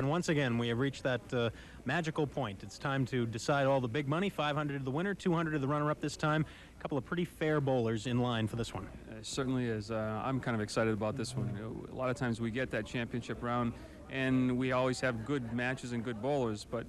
And once again, we have reached that magical point. It's time to decide all the big money. 500 to the winner, 200 to the runner-up this time. A couple of pretty fair bowlers in line for this one. It certainly is. I'm kind of excited about this one. A lot of times we get that championship round, and we always have good matches and good bowlers, but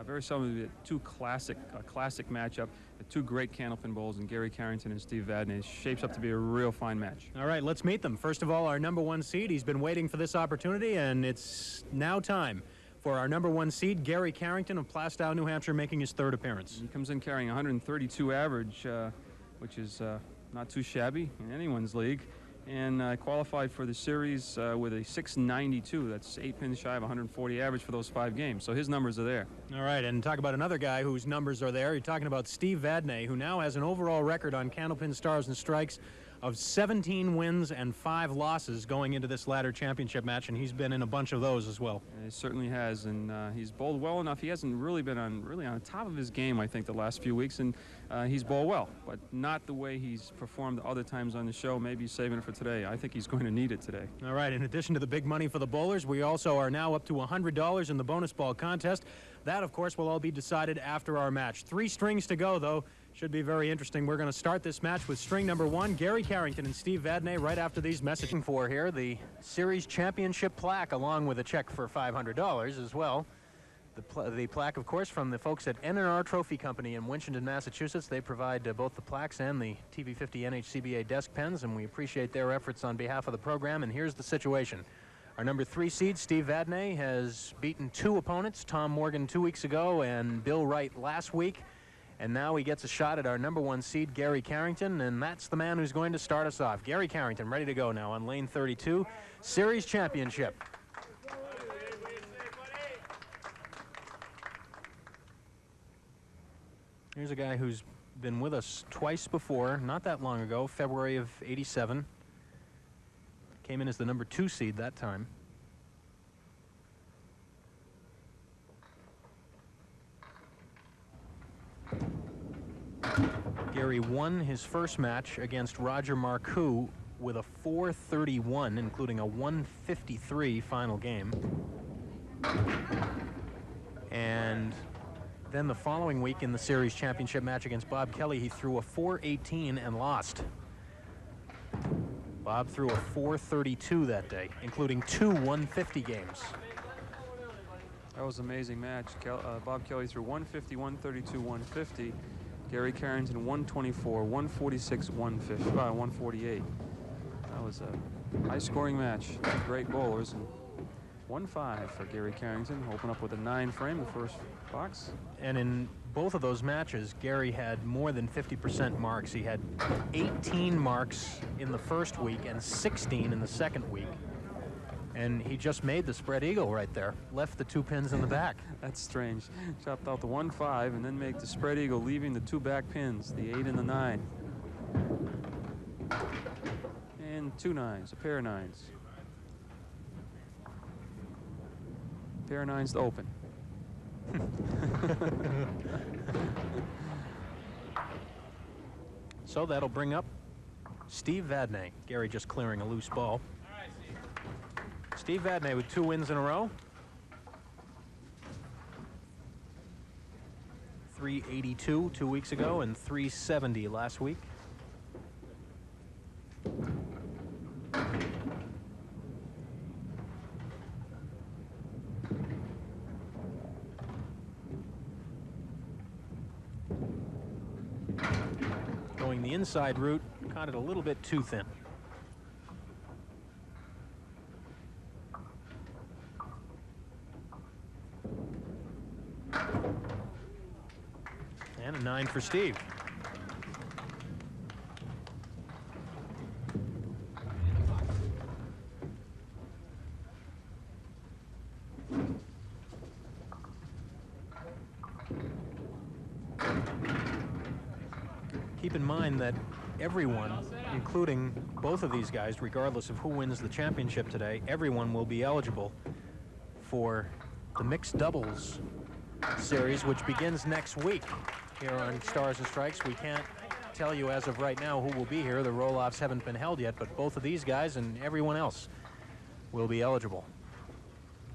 very seldom we get a classic matchup. Two great Candlepin bowlers, and Gary Carrington and Steve Vadney. It shapes up to be a real fine match. All right, let's meet them. First of all, our #1 seed. He's been waiting for this opportunity, and it's now time for our #1 seed, Gary Carrington of Plastow, New Hampshire, making his third appearance. He comes in carrying 132 average, which is not too shabby in anyone's league, and qualified for the series with a 692. That's 8 pins shy of 140 average for those 5 games. So his numbers are there. All right, and talk about another guy whose numbers are there. You're talking about Steve Vadney, who now has an overall record on Candlepin Stars and Strikes of 17 wins and 5 losses going into this ladder championship match, and he's been in a bunch of those as well. He certainly has, and he's bowled well enough. He hasn't really been on top of his game, I think, the last few weeks, and he's bowled well, but not the way he's performed other times on the show. Maybe he's saving it for today. I think he's going to need it today. All right, in addition to the big money for the bowlers, we also are now up to $100 in the bonus ball contest. That, of course, will all be decided after our match. 3 strings to go, though. Should be very interesting. We're going to start this match with string #1, Gary Carrington and Steve Vadney, right after these messages. For here, the series championship plaque, along with a check for $500 as well. The plaque, of course, from the folks at N&R Trophy Company in Winchendon, Massachusetts. They provide both the plaques and the TV50 NHCBA desk pens, and we appreciate their efforts on behalf of the program. And here's the situation. Our #3 seed, Steve Vadney, has beaten 2 opponents, Tom Morgan 2 weeks ago and Bill Wright last week. And now he gets a shot at our #1 seed, Gary Carrington, and that's the man who's going to start us off. Gary Carrington, ready to go now on lane 32, Series Championship. Here's a guy who's been with us twice before, not that long ago, February of '87. Came in as the #2 seed that time. Gary won his first match against Roger Marcoux with a 431, including a 153 final game. And then the following week in the series championship match against Bob Kelly, he threw a 418 and lost. Bob threw a 432 that day, including 2 150 games. That was an amazing match. Bob Kelly threw 150, 132, 150. Gary Carrington 124, 146, 148. That was a high-scoring match. Great bowlers. And 1-5 for Gary Carrington. Open up with a 9 frame, the first box. And in both of those matches, Gary had more than 50% marks. He had 18 marks in the first week and 16 in the second week. And he just made the spread eagle right there. Left the 2 pins in the back. That's strange. Chopped out the 1-5 and then make the spread eagle, leaving the 2 back pins, the 8 and the 9. And 2 9s, a pair of 9s. Pair of 9s to open. So that'll bring up Steve Vadney. Gary just clearing a loose ball. Steve Vadney with 2 wins in a row. 382 2 weeks ago and 370 last week. Going the inside route, caught it a little bit too thin. And a 9 for Steve. Keep in mind that everyone, including both of these guys, regardless of who wins the championship today, everyone will be eligible for the mixed doubles series, which begins next week here on Stars and Strikes. We can't tell you as of right now who will be here. The roll-offs haven't been held yet, but both of these guys and everyone else will be eligible.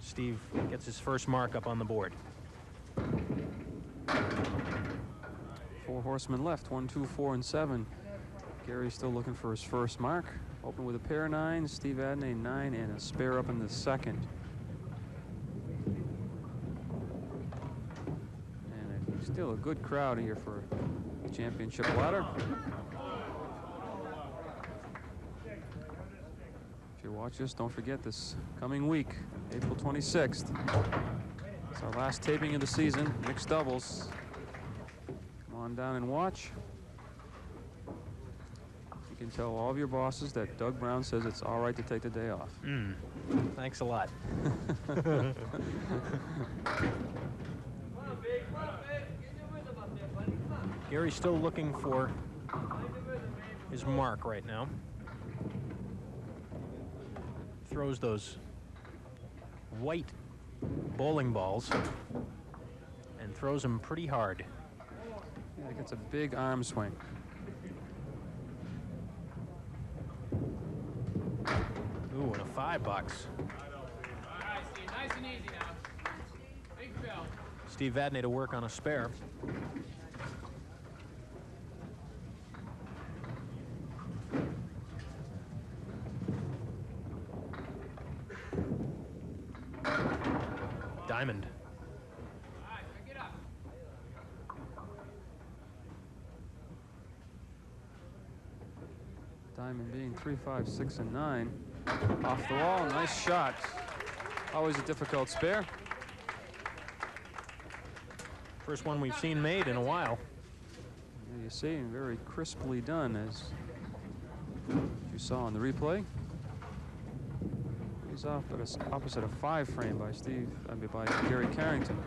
Steve gets his first mark up on the board. 4 horsemen left, 1, 2, 4, and 7. Gary's still looking for his first mark. Open with a pair of 9s, Steve Vadney 9, and a spare up in the second. And still a good crowd here for the championship ladder. If you watch us, don't forget this coming week, April 26th. It's our last taping of the season, mixed doubles. Come on down and watch. You can tell all of your bosses that Doug Brown says it's all right to take the day off. Thanks a lot. Gary's still looking for his mark right now. Throws those white bowling balls and throws them pretty hard. Yeah, it gets a big arm swing. Ooh, and a $5. All right, Steve, nice and easy now. Big fill. Steve Vadney to work on a spare. Diamond. All right, pick it up. Diamond being 3, 5, 6, and 9. Off the wall, nice shot. Always a difficult spare. First one we've seen made in a while. You see, very crisply done, as you saw on the replay. He's off at opposite a 5 frame by by Gary Carrington.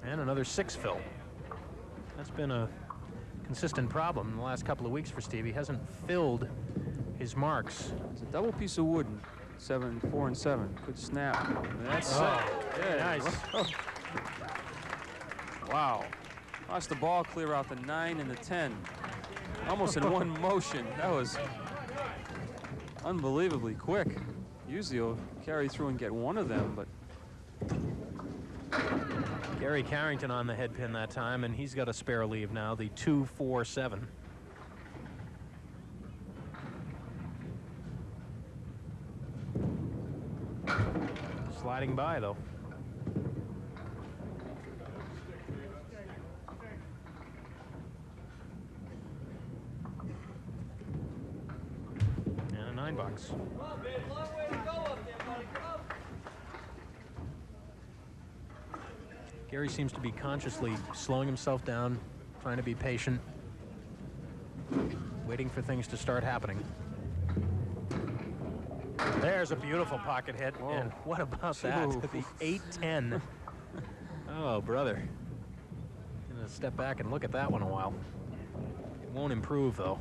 And another 6 fill. That's been a consistent problem in the last couple of weeks for Steve. He hasn't filled his marks. It's a double piece of wood, 7, 4, and 7. Good snap. And that's yeah, nice. Wow. Watch the ball clear out the 9 and the 10. Almost in one motion. That was unbelievably quick. Usually he'll carry through and get one of them, but Gary Carrington on the head pin that time, and he's got a spare leave now, the 2, 4, 7. Sliding by, though. And a $9. Gary seems to be consciously slowing himself down, trying to be patient, waiting for things to start happening. There's a beautiful pocket hit. Whoa. And what about that? The 8-10. Oh, brother. Gonna step back and look at that one a while. It won't improve, though.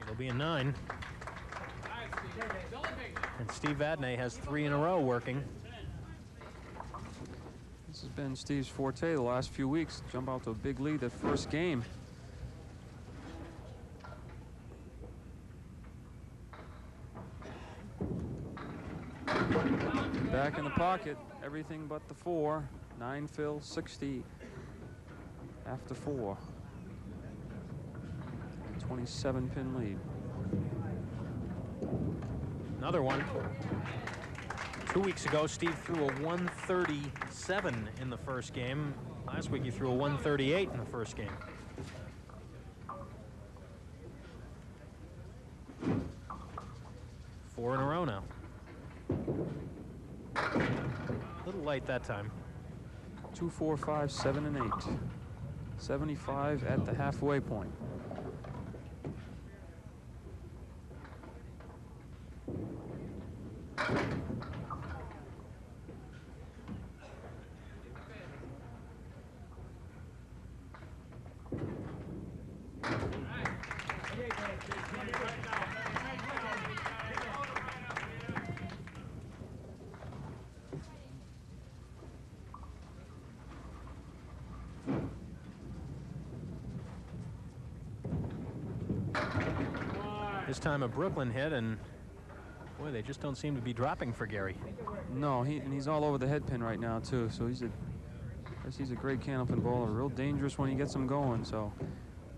It'll be a 9. And Steve Vadney has 3 in a row working. this has been Steve's forte the last few weeks. Jump out to a big lead that first game. Back in the pocket, everything but the 4. 9 fill, 60 after 4. 27 pin lead. Another one. 2 weeks ago, Steve threw a 137 in the first game. Last week, he threw a 138 in the first game. Four in a row now. A little light that time. 2, 4, 5, 7, and 8. 75 at the halfway point. This time a Brooklyn hit, and boy, they just don't seem to be dropping for Gary. No, he's all over the head pin right now too. So he's a great Candlepin bowler, real dangerous when he gets him going. So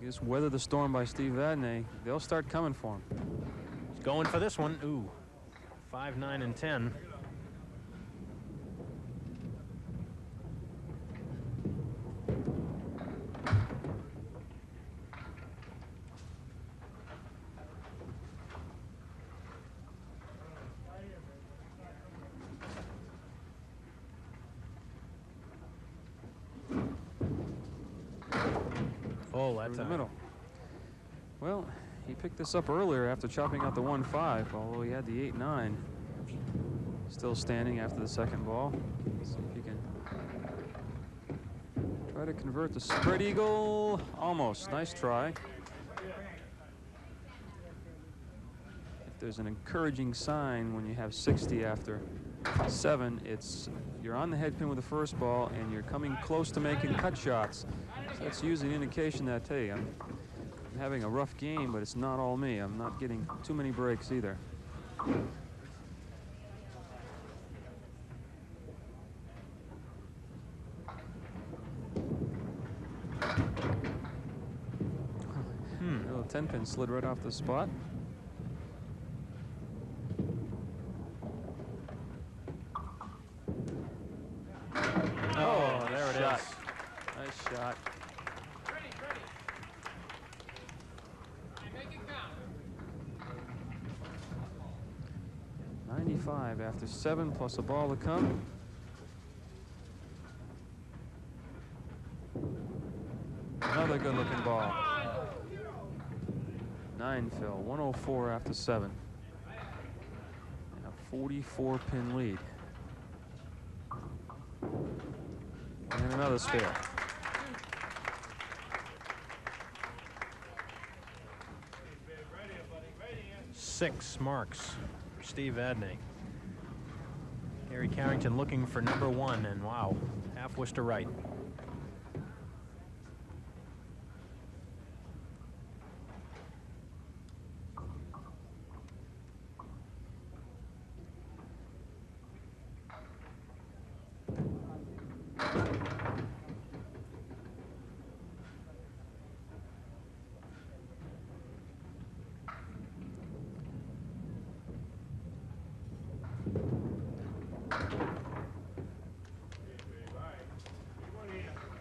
you just weather the storm by Steve Vadney. They'll start coming for him. He's going for this one. Ooh, 5, 9, and 10. Oh, that's in the middle. Well, he picked this up earlier after chopping out the 1-5, although he had the 8-9. Still standing after the second ball. Let's see if he can try to convert the spread eagle. Almost. Nice try. If there's an encouraging sign when you have 60 after 7, it's you're on the head pin with the first ball and you're coming close to making cut shots. So that's usually an indication that, hey, I'm having a rough game, but it's not all me. I'm not getting too many breaks either. A little 10-pin slid right off the spot. Oh, there it is. Nice shot. Ready. Make it count. 95 after 7 plus a ball to come. Another good-looking ball. 9 Phil. 104 after 7. And a 44-pin lead. And another spare. Six marks for Steve Vadney. Gary Carrington looking for number 1, and wow, half Worcester right.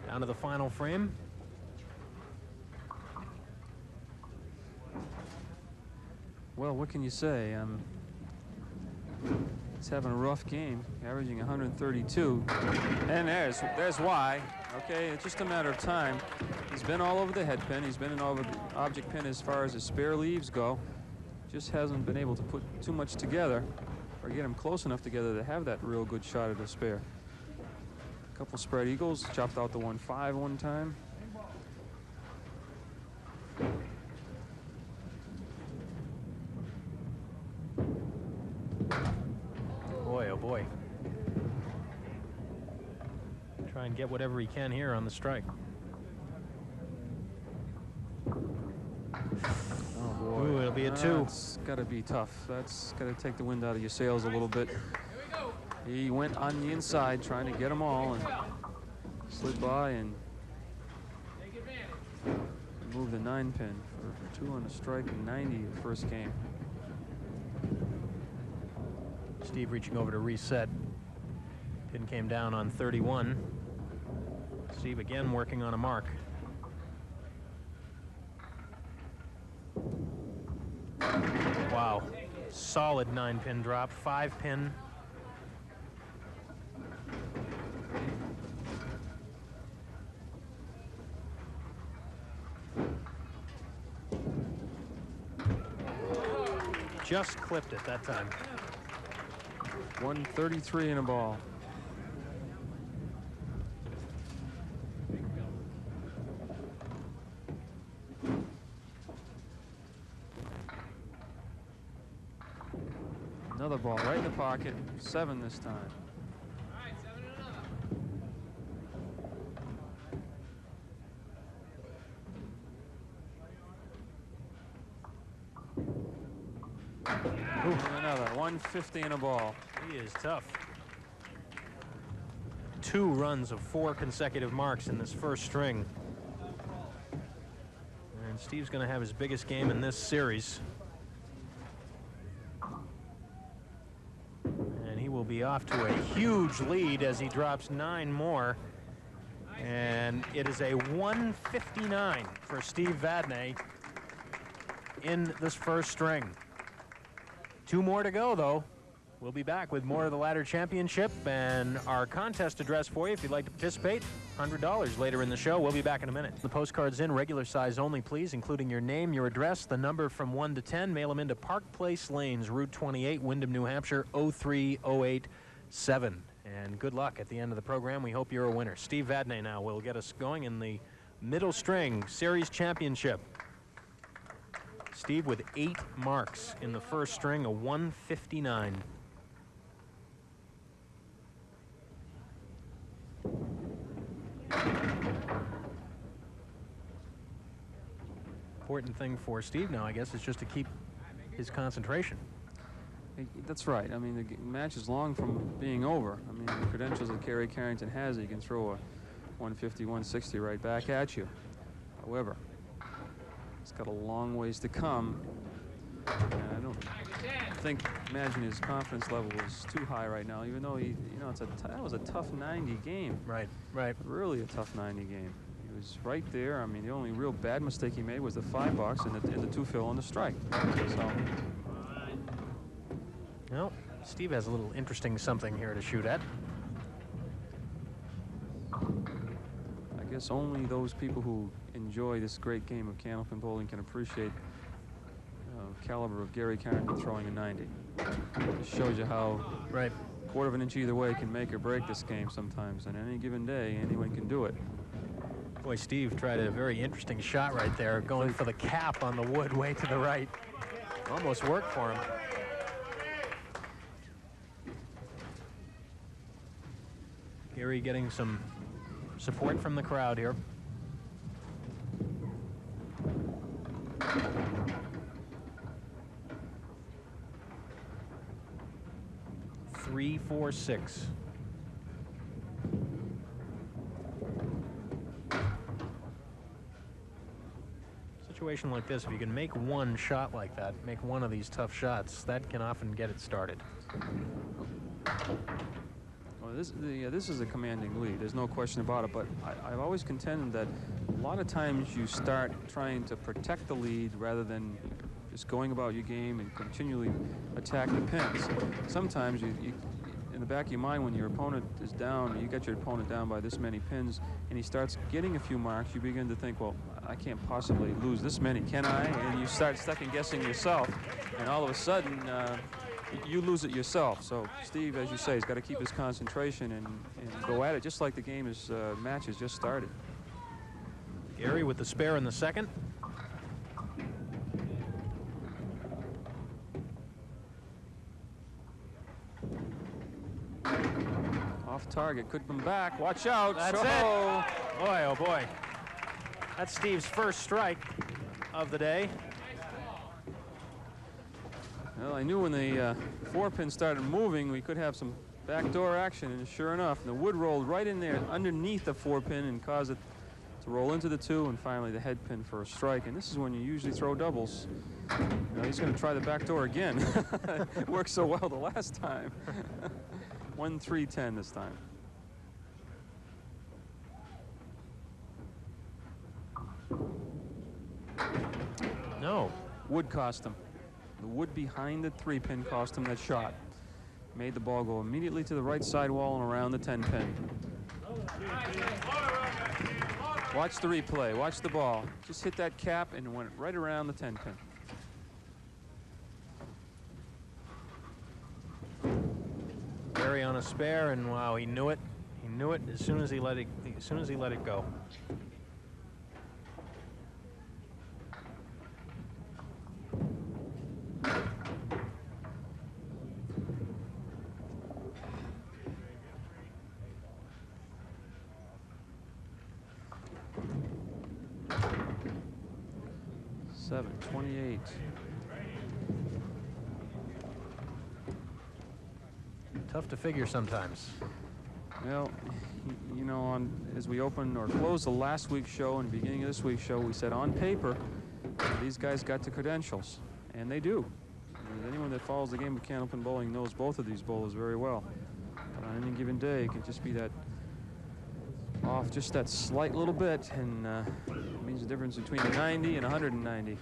Down to the final frame. Well, what can you say? He's having a rough game, averaging 132. And there's why. Okay, it's just a matter of time. He's been all over the head pin. He's been all over the object pin as far as his spare leaves go. Just hasn't been able to put too much together or get him close enough together to have that real good shot at a spare. Couple spread eagles, chopped out the 1-5 one time. Boy, oh boy. Try and get whatever he can here on the strike. Oh boy. Ooh, it'll be a 2. It's got to be tough. That's got to take the wind out of your sails a little bit. He went on the inside trying to get them all and slid by and moved the 9-pin for 2 on the strike and 90 the first game. Steve reaching over to reset. Pin came down on 31. Steve again working on a mark. Wow, solid 9-pin drop, 5-pin. Just clipped it that time. 133 in a ball. Another ball right in the pocket. 7 this time. All right, 7 and another. 150 and a ball. He is tough. 2 runs of 4 consecutive marks in this first string. And Steve's going to have his biggest game in this series. And he will be off to a huge lead as he drops 9 more. And it is a 159 for Steve Vadney in this first string. 2 more to go, though. We'll be back with more of the Ladder Championship and our contest address for you if you'd like to participate. $100 later in the show. We'll be back in a minute. The postcards in, regular size only, please, including your name, your address, the number from 1 to 10. Mail them into Park Place Lanes, Route 28, Windham, New Hampshire, 03087. And good luck at the end of the program. We hope you're a winner. Steve Vadney now will get us going in the middle string series championship. Steve with 8 marks in the first string, a 159. Important thing for Steve now, I guess, is just to keep his concentration. That's right. I mean, the match is long from being over. I mean, the credentials that Gary Carrington has, he can throw a 150, 160 right back at you. However, it's got a long ways to come. And I don't imagine his confidence level is too high right now, even though he, that was a tough 90 game. Right. Really a tough 90 game. He was right there. I mean, the only real bad mistake he made was the 5 bucks and the 2 fill on the strike. So. Well, Steve has a little interesting something here to shoot at. I guess only those people who enjoy this great game of Candlepin bowling can appreciate the caliber of Gary Carrington throwing a 90. It just shows you how right. Quarter of an inch either way can make or break this game sometimes. And any given day, anyone can do it. Boy, Steve tried a very interesting shot right there, going for the cap on the wood way to the right. Almost worked for him. Gary getting some support from the crowd here. Three, 4, 6. Situation like this, if you can make one shot like that, make one of these tough shots, that can often get it started. Well, this is a commanding lead. There's no question about it. But I've always contended that a lot of times you start trying to protect the lead rather than just going about your game and continually attack the pins. Sometimes you in the back of your mind, when your opponent is down, you got your opponent down by this many pins, and he starts getting a few marks, you begin to think, well, I can't possibly lose this many, can I? And you start second guessing yourself, and all of a sudden you lose it yourself. So Steve, as you say, has got to keep his concentration and go at it just like the game is match has just started. Gary with the spare in the second. Off target, could come back. Watch out. That's it. Boy, oh boy. That's Steve's first strike of the day. Well, I knew when the 4-pin started moving, we could have some backdoor action, and sure enough, the wood rolled right in there underneath the 4-pin and caused it to roll into the 2, and finally the head pin for a strike. And this is when you usually throw doubles. Now he's going to try the backdoor again. It worked so well the last time. 1-3-10 this time. No. Wood cost him. The wood behind the 3-pin cost him that shot. Made the ball go immediately to the right side wall and around the 10-pin. Watch the replay. Watch the ball. Just hit that cap and went right around the 10-pin. Gary on a spare, and wow, he knew it. He knew it as soon as he let it. As soon as he let it go. Tough to figure sometimes. Well, you know, as we open or close the last week's show and beginning of this week's show, we said on paper, these guys got the credentials, and they do. Anyone that follows the game of Candlepin bowling knows both of these bowlers very well. But on any given day, it can just be that off just that slight little bit, and it means the difference between a 90 and 190.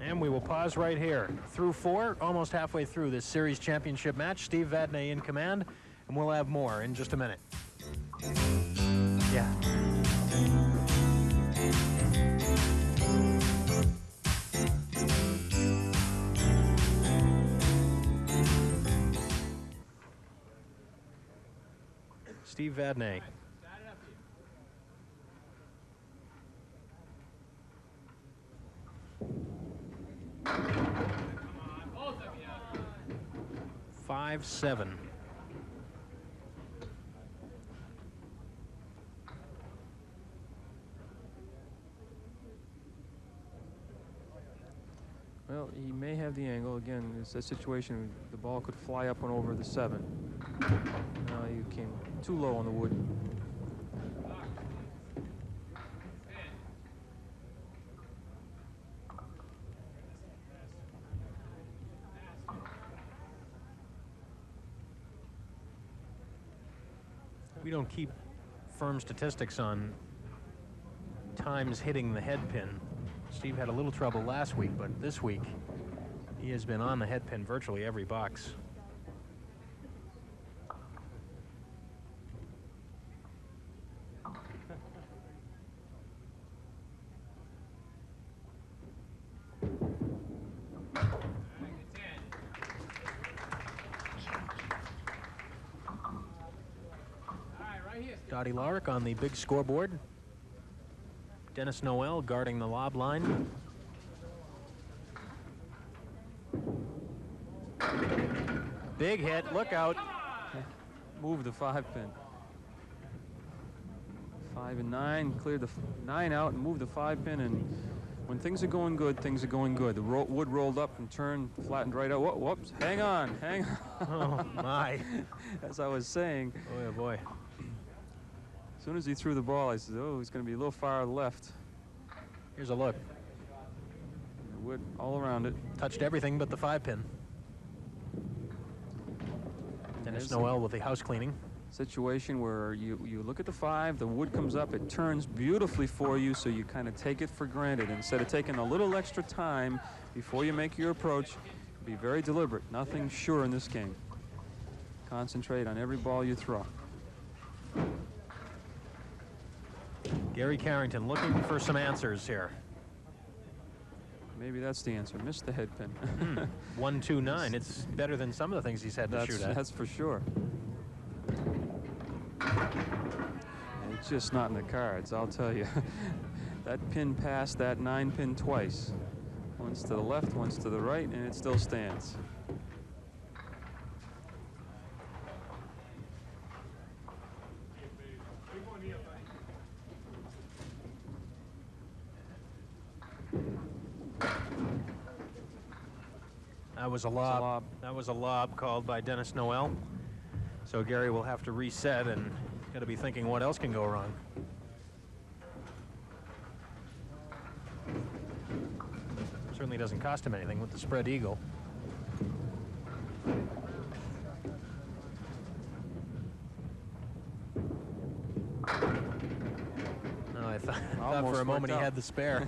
And we will pause right here. Through 4, almost halfway through this series championship match. Steve Vadney in command, and we'll have more in just a minute. Yeah. Steve Vadney. Come on, both of you. 5-7. Well, he may have the angle. Again, it's a situation the ball could fly up and over the 7. No, you came too low on the wood. We don't keep firm statistics on times hitting the head pin. Steve had a little trouble last week, but this week he has been on the head pin virtually every box. Dottie Larick on the big scoreboard. Dennis Noel guarding the lob line. Big hit, look out. Move the 5 pin. 5 and 9, cleared the 9 out and moved the 5 pin, and when things are going good, things are going good. The wood rolled up and turned, flattened right out. Whoops, hang on, hang on. Oh my. As I was saying. Boy, oh boy. As soon as he threw the ball, I said, oh, he's going to be a little far left. Here's a look. Wood all around it. Touched everything but the 5 pin. Dennis Noel with the house cleaning. Situation where you look at the 5, the wood comes up, it turns beautifully for you, so you kind of take it for granted. Instead of taking a little extra time before you make your approach, be very deliberate. Nothing sure in this game. Concentrate on every ball you throw. Gary Carrington looking for some answers here. Maybe that's the answer. Missed the head pin. 1-2-9. It's better than some of the things he's had to shoot at. That's for sure. It's just not in the cards, I'll tell you. That pin passed that 9 pin twice. Once to the left, once to the right, and it still stands. That was a lob. That was a lob called by Dennis Noel. So Gary will have to reset and got to be thinking what else can go wrong. Certainly doesn't cost him anything with the spread eagle. I thought for a moment he had the spare.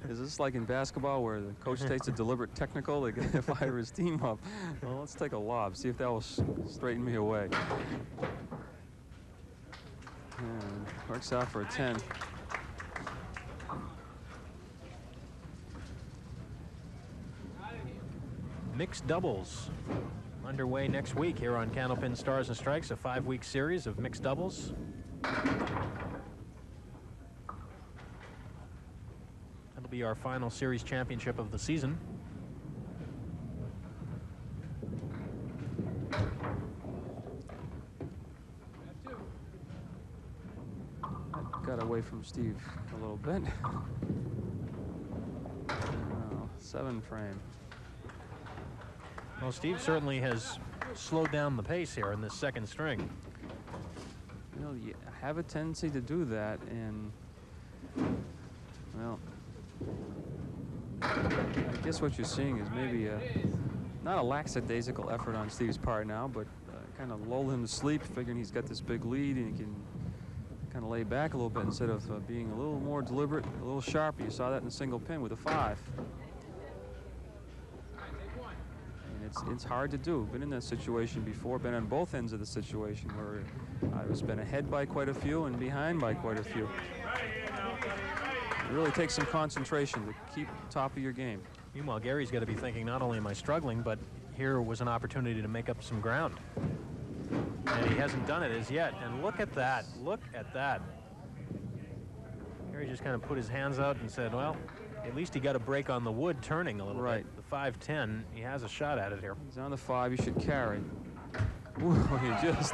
Is this like in basketball where the coach takes a deliberate technical to fire his team up? Well, let's take a lob, see if that will straighten me away. And works out for a 10. Mixed doubles underway next week here on Candlepin Stars and Strikes, a 5-week series of mixed doubles. That'll be our final series championship of the season. Got away from Steve a little bit. 7 frame. Well, Steve certainly has slowed down the pace here in this second string. You know, you have a tendency to do that, and well, I guess what you're seeing is maybe not a lackadaisical effort on Steve's part now, but kind of lull him to sleep, figuring he's got this big lead and he can kind of lay back a little bit instead of being a little more deliberate, a little sharper. You saw that in the single pin with a 5. And it's hard to do. Been in that situation before, been on both ends of the situation where I've been ahead by quite a few and behind by quite a few. It really takes some concentration to keep top of your game. Meanwhile, Gary's got to be thinking, not only am I struggling, but here was an opportunity to make up some ground. And he hasn't done it as yet. And look at that. Look at that. Gary just kind of put his hands out and said, well, at least he got a break on the wood turning a little bit. The 5-10, he has a shot at it here. He's on the 5, you should carry. Ooh, he just...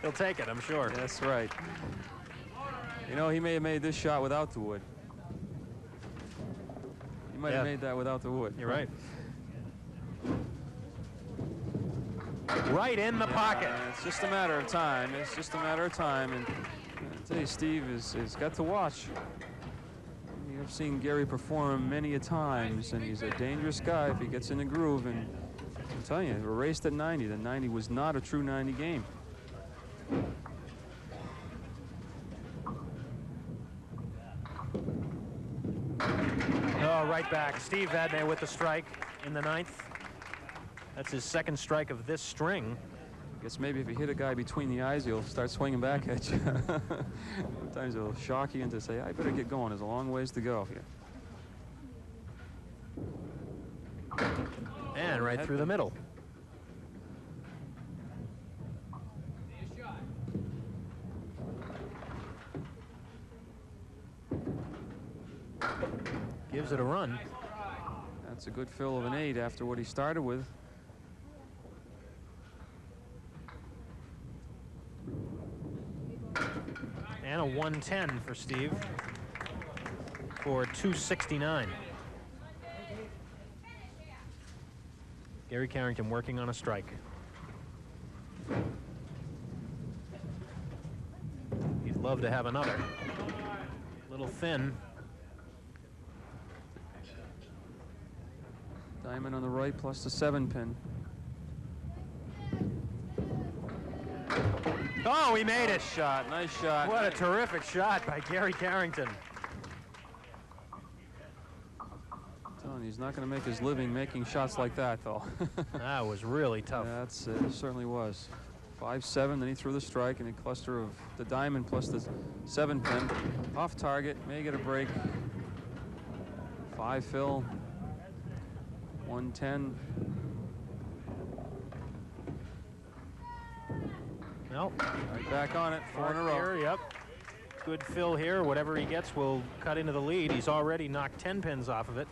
He'll take it, I'm sure. That's right. You know, he may have made this shot without the wood. He might have made that without the wood. You're right. Right in the pocket. It's just a matter of time. It's just a matter of time. And I tell you, Steve has got to watch. I've seen Gary perform many a times, and he's a dangerous guy if he gets in the groove. And I'm telling you, we're raced at 90. The 90 was not a true 90 game. Oh, right back. Steve Vadney with the strike in the 9th. That's his second strike of this string. I guess maybe if you hit a guy between the eyes, he'll start swinging back at you. Sometimes it'll shock you into say, I better get going. There's a long ways to go here. And right through the middle. Gives it a run. That's a good fill of an 8 after what he started with. And a 110 for Steve for 269. Gary Carrington working on a strike. He'd love to have another. Little thin. Diamond on the right plus the 7-pin. Oh, he made it. Shot, nice shot. What a terrific shot by Gary Carrington. I'm telling you, he's not going to make his living making shots like that, though. That was really tough. Yeah, it certainly was. 5-7, then he threw the strike, and a cluster of the diamond plus the 7-pin. Off target, may get a break. 5 fill. 110. Nope. Right back on it, 4 in a row. Here, yep. Good fill here. Whatever he gets will cut into the lead. He's already knocked 10 pins off of it.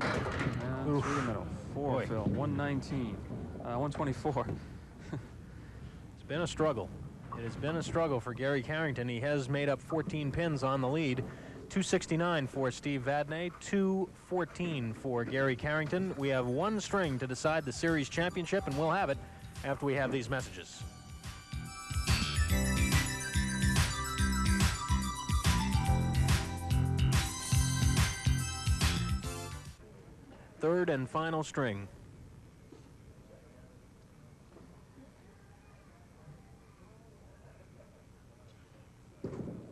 And through the middle. 4 fill. 119. 124. It's been a struggle. It has been a struggle for Gary Carrington. He has made up 14 pins on the lead. 269 for Steve Vadney, 214 for Gary Carrington. We have one string to decide the series championship, and we'll have it after we have these messages. Third and final string.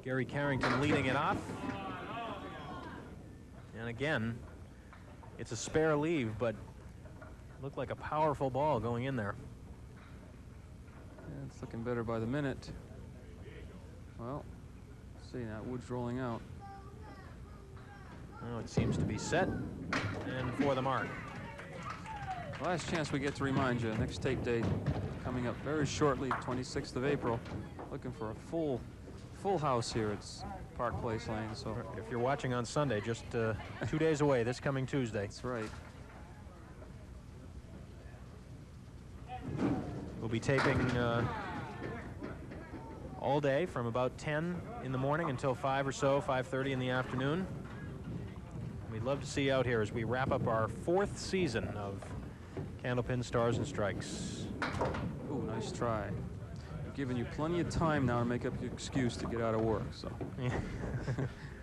Gary Carrington leading it off. And again, it's a spare leave, but looked like a powerful ball going in there. Yeah, it's looking better by the minute. Well, let's see, that wood's rolling out. Oh, it seems to be set and for the mark. Last chance we get to remind you, next tape date coming up very shortly, 26th of April. Looking for a full full house here at Park Place Lane. So If you're watching on Sunday, just 2 days away, this coming Tuesday. that's right. We'll be taping all day from about 10 in the morning until 5 or so, 5:30 in the afternoon. We'd love to see you out here as we wrap up our 4th season of Candlepin Stars and Strikes. Ooh, nice try. Giving you plenty of time now to make up your excuse to get out of work. So Yeah.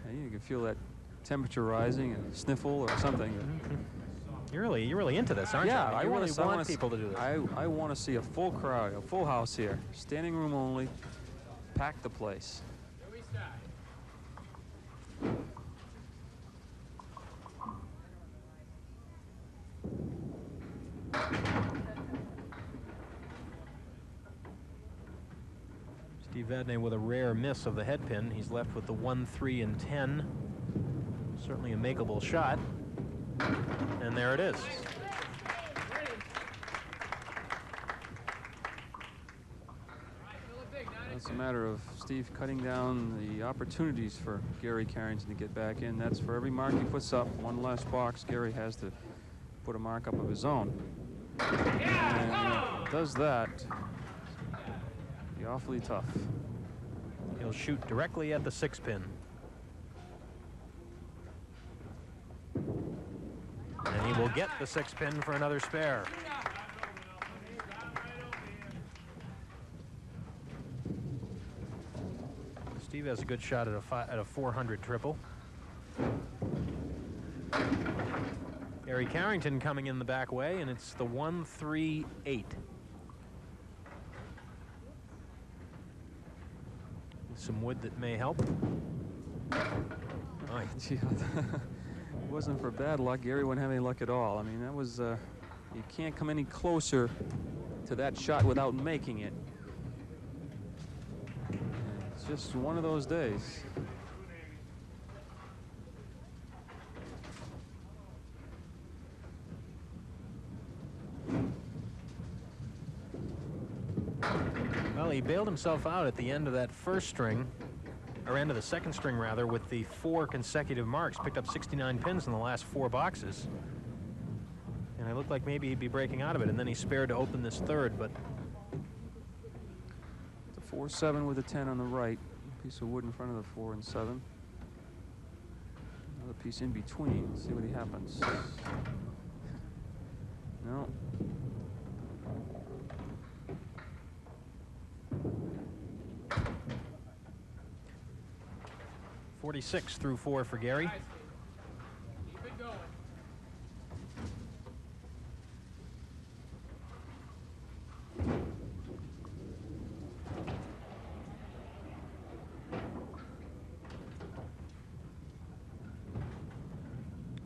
and you can feel that temperature rising and sniffle or something. You're really into this, aren't Yeah, you? I You want really want people to do this. I want to see a full crowd, a full house here, standing room only, pack the place. Here we start. Steve Vadney with a rare miss of the head pin. He's left with the 1, 3, and 10. Certainly a makeable shot. And there it is. Ready. All right, fill it big. 9 It's a matter of Steve cutting down the opportunities for Gary Carrington to get back in. That's for every mark he puts up. One less box, Gary has to put a mark up of his own. And if he does that, it'll be awfully tough. He'll shoot directly at the 6 pin. And he will get the 6 pin for another spare. Steve has a good shot at a 400 triple. Gary Carrington coming in the back way, and it's the 1, 3, 8. Some wood that may help. Right. Gee, it wasn't for bad luck, Gary wouldn't have any luck at all. I mean, that was, you can't come any closer to that shot without making it. It's just one of those days. Well, he bailed himself out at the end of that first string, or end of the second string rather, with the 4 consecutive marks. Picked up 69 pins in the last 4 boxes. And it looked like maybe he'd be breaking out of it, and then he spared to open this third, but The 4-7 with a 10 on the right. Piece of wood in front of the 4 and 7. Another piece in between. See what happens. No. 46 through 4 for Gary. Nice. Keep it going.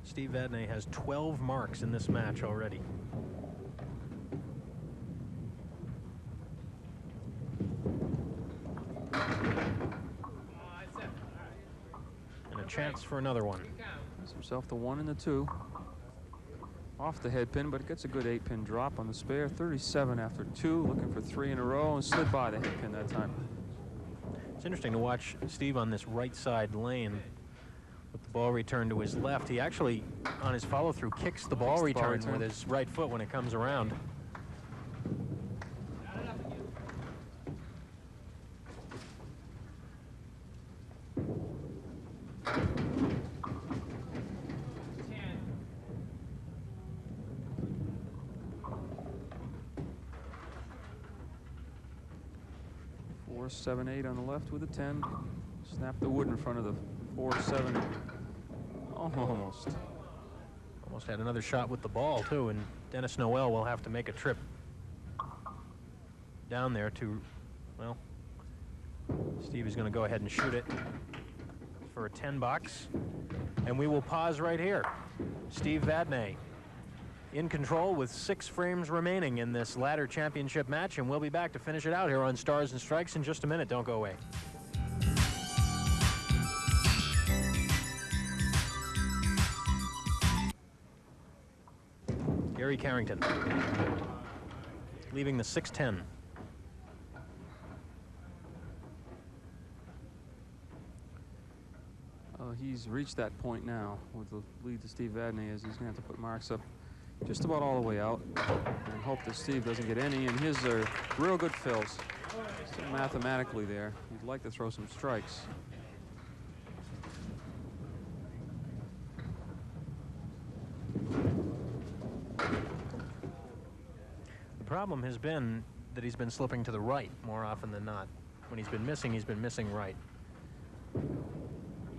Steve Vadney has 12 marks in this match already. Oh, that's it. All right. And a chance for another one. Good count. Gives himself the 1 and the 2. Off the head pin, but it gets a good 8-pin drop on the spare. 37 after 2, looking for 3 in a row, and slid by the head pin that time. It's interesting to watch Steve on this right side lane with the ball return to his left. He actually, on his follow-through, kicks the ball return with his right foot when it comes around. Not enough again. 10. 4, 7, 8 on the left with a 10. Snap the wood in front of the 4, 7. Almost. Almost had another shot with the ball, too, and Dennis Noel will have to make a trip down there to, well, Steve is going to go ahead and shoot it for a 10 box. And we will pause right here. Steve Vadney in control with 6 frames remaining in this ladder championship match, and we'll be back to finish it out here on Stars and Strikes in just a minute. Don't go away. Gary Carrington leaving the 6-10. he's reached that point now with the lead to Steve Vadney, as he's going to have to put marks up just about all the way out and hope that Steve doesn't get any. And his are real good fills. Still mathematically there. He'd like to throw some strikes. The problem has been that he's been slipping to the right more often than not. When he's been missing right.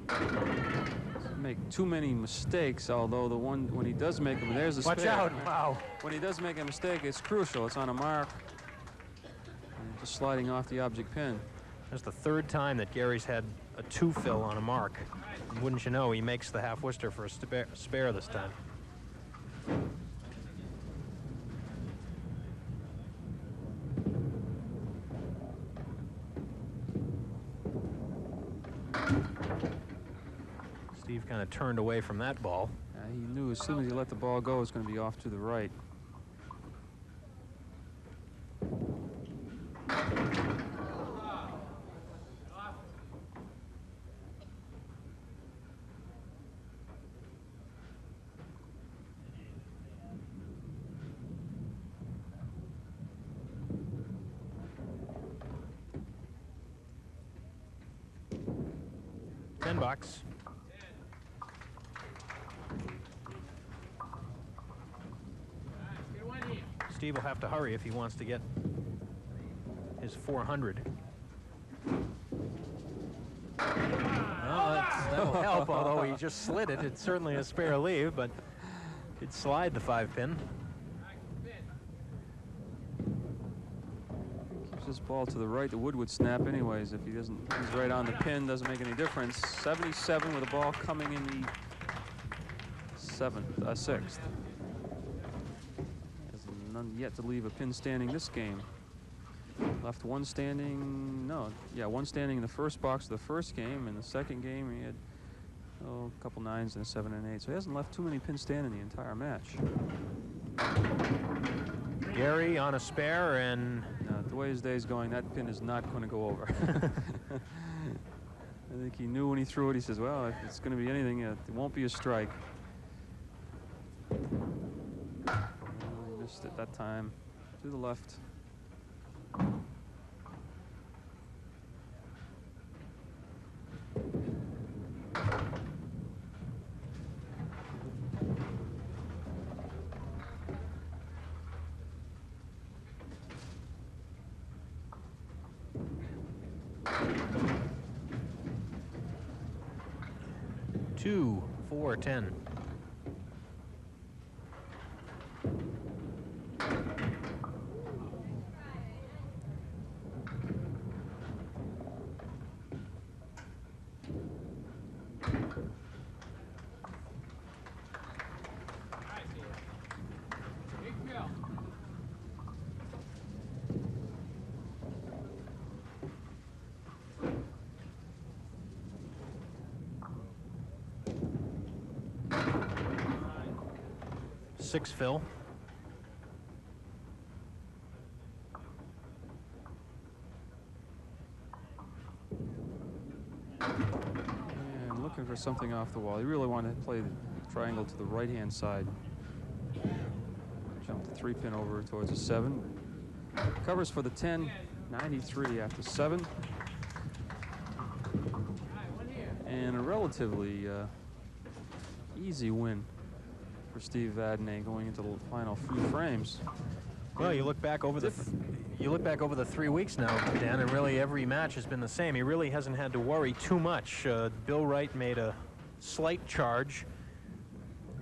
Doesn't make too many mistakes, although the one when he does make them, there's a spare. Watch out! Wow. When he does make a mistake, it's crucial. It's on a mark. And just sliding off the object pin. That's the third time that Gary's had a 2 fill on a mark. And wouldn't you know, he makes the half Worcester for a spare this time. Steve kind of turned away from that ball. He knew as soon as he let the ball go, it's going to be off to the right. $10. Steve will have to hurry if he wants to get his 400. Well, that'll help, although he just slid it. It's certainly a spare leave, but he'd slide the 5-pin. Keeps this ball to the right. The wood would snap anyways if he doesn't. He's right on the pin. Doesn't make any difference. 77 with the ball coming in the 6th. None yet to leave a pin standing this game. Left one standing, one standing in the first box of the first game. In the second game, he had a couple 9s and a 7 and 8. So he hasn't left too many pins standing the entire match. Gary on a spare, and the way his day's going, that pin is not going to go over. I think he knew when he threw it. He says, well, if it's going to be anything, it won't be a strike. At that time, to the left. Two, 4, 10. Six fill. And looking for something off the wall. He really wanted to play the triangle to the right-hand side. Jump the 3-pin over towards the 7. Covers for the 10, 93 after 7. And a relatively easy win for Steve Vadney going into the final few frames. Well, you look back over the 3 weeks now, Dan, and really every match has been the same. He really hasn't had to worry too much. Bill Wright made a slight charge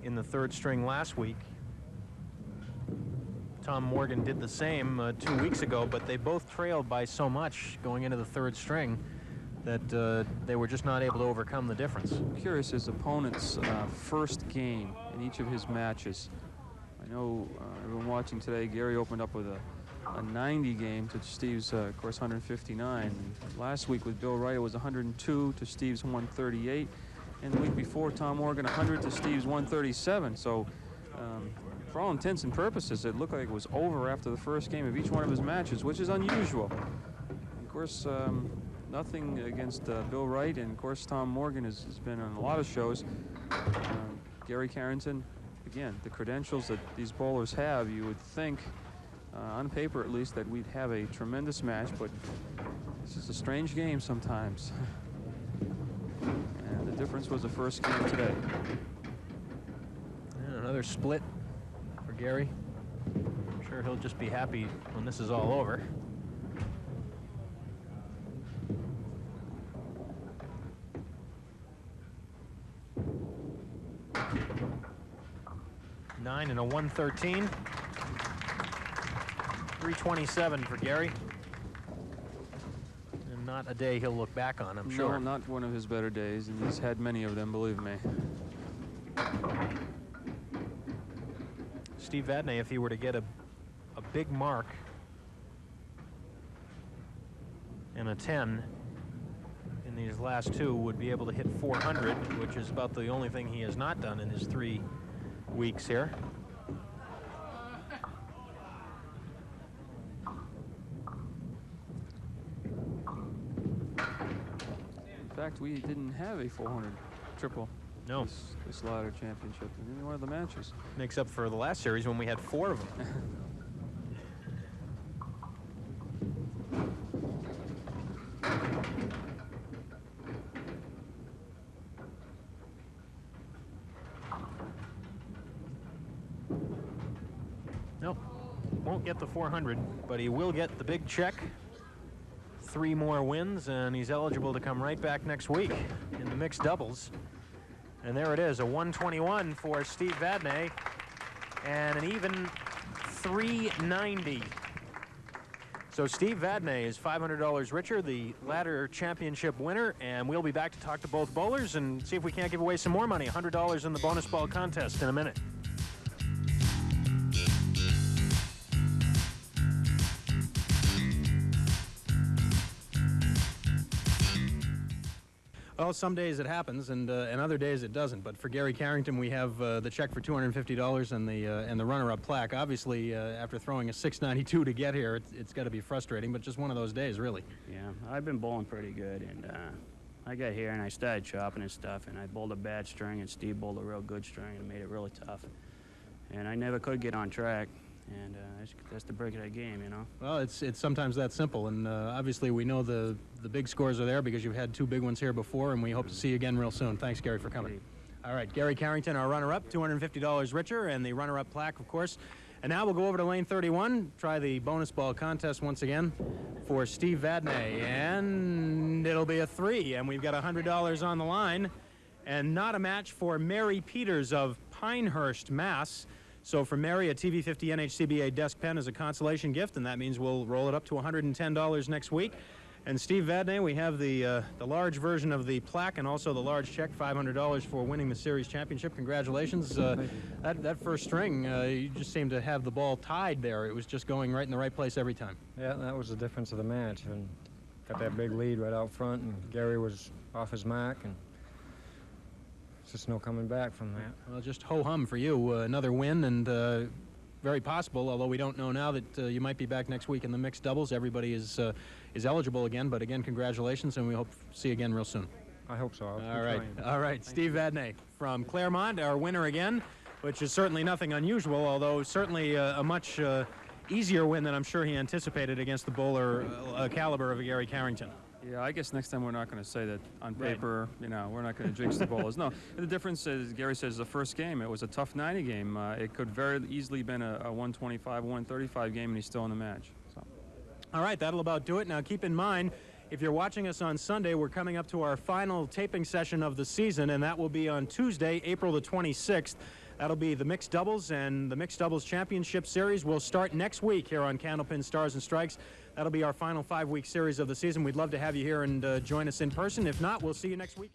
in the 3rd string last week. Tom Morgan did the same 2 weeks ago, but they both trailed by so much going into the 3rd string that they were just not able to overcome the difference. I'm curious his opponent's first game in each of his matches. I know everyone watching today, Gary opened up with a 90 game to Steve's, of course, 159. Last week with Bill Wright, it was 102 to Steve's 138. And the week before, Tom Morgan, 100 to Steve's 137. So for all intents and purposes, it looked like it was over after the first game of each one of his matches, which is unusual. Of course, nothing against Bill Wright, and of course Tom Morgan has been on a lot of shows. Gary Carrington, again, the credentials that these bowlers have, you would think, on paper at least, that we'd have a tremendous match, but this is a strange game sometimes. And the difference was the first game today. And another split for Gary. I'm sure he'll just be happy when this is all over. Nine and a 113. 327 for Gary. And not a day he'll look back on, I'm sure. No, not one of his better days, and he's had many of them, believe me. Steve Vadney, if he were to get a big mark and a 10 in these last two, would be able to hit 400, which is about the only thing he has not done in his 3 weeks here. In fact, we didn't have a 400 triple. No. This ladder championship in any one of the matches. Makes up for the last series when we had 4 of them. Nope, won't get the 400, but he will get the big check. 3 more wins, and he's eligible to come right back next week in the mixed doubles. And there it is, a 121 for Steve Vadney, and an even 390. So Steve Vadney is $500 richer, the ladder championship winner, and we'll be back to talk to both bowlers and see if we can't give away some more money. $100 in the bonus ball contest in a minute. Well, some days it happens, and other days it doesn't. But for Gary Carrington, we have the check for $250 and the runner-up plaque. Obviously, after throwing a 692 to get here, it's got to be frustrating. But just one of those days, really. Yeah, I've been bowling pretty good, and I got here and I started chopping and stuff, and I bowled a bad string, and Steve bowled a real good string, and made it really tough. And I never could get on track. And that's the break of that game, you know. Well, it's sometimes that simple, and obviously we know the big scores are there because you've had 2 big ones here before, and we hope to see you again real soon. Thanks, Gary, for coming. All right, Gary Carrington, our runner-up, $250 richer, and the runner-up plaque, of course. And now we'll go over to lane 31, try the bonus ball contest once again for Steve Vadney, and it'll be a 3, and we've got $100 on the line, and not a match for Mary Peters of Pinehurst, Mass. So for Mary, a TV50 NHCBA desk pen is a consolation gift, and that means we'll roll it up to $110 next week. And Steve Vadney, we have the large version of the plaque and also the large check, $500 for winning the series championship. Congratulations. That first string, you just seemed to have the ball tied there. It was just going right in the right place every time. Yeah, that was the difference of the match, and got that big lead right out front, and Gary was off his mark, and just no coming back from that. Well, just ho-hum for you. Another win, and very possible, although we don't know now, that you might be back next week in the mixed doubles. Everybody is eligible again, but again, congratulations, and we hope to see you again real soon. I hope so. All right. Steve Vadney from Claremont, our winner again, which is certainly nothing unusual, although certainly a much easier win than I'm sure he anticipated against the bowler caliber of Gary Carrington. Yeah, I guess next time we're not going to say that on paper, you know, we're not going to jinx the bowlers. No, the difference is, Gary says, the first game, it was a tough 90 game. It could very easily been a 125, 135 game, and he's still in the match. So. All right, that'll about do it. Now, keep in mind, if you're watching us on Sunday, we're coming up to our final taping session of the season, and that will be on Tuesday, April the 26th. That'll be the Mixed Doubles, and the Mixed Doubles Championship Series will start next week here on Candlepin Stars and Strikes. That'll be our final 5-week series of the season. We'd love to have you here and join us in person. If not, we'll see you next week.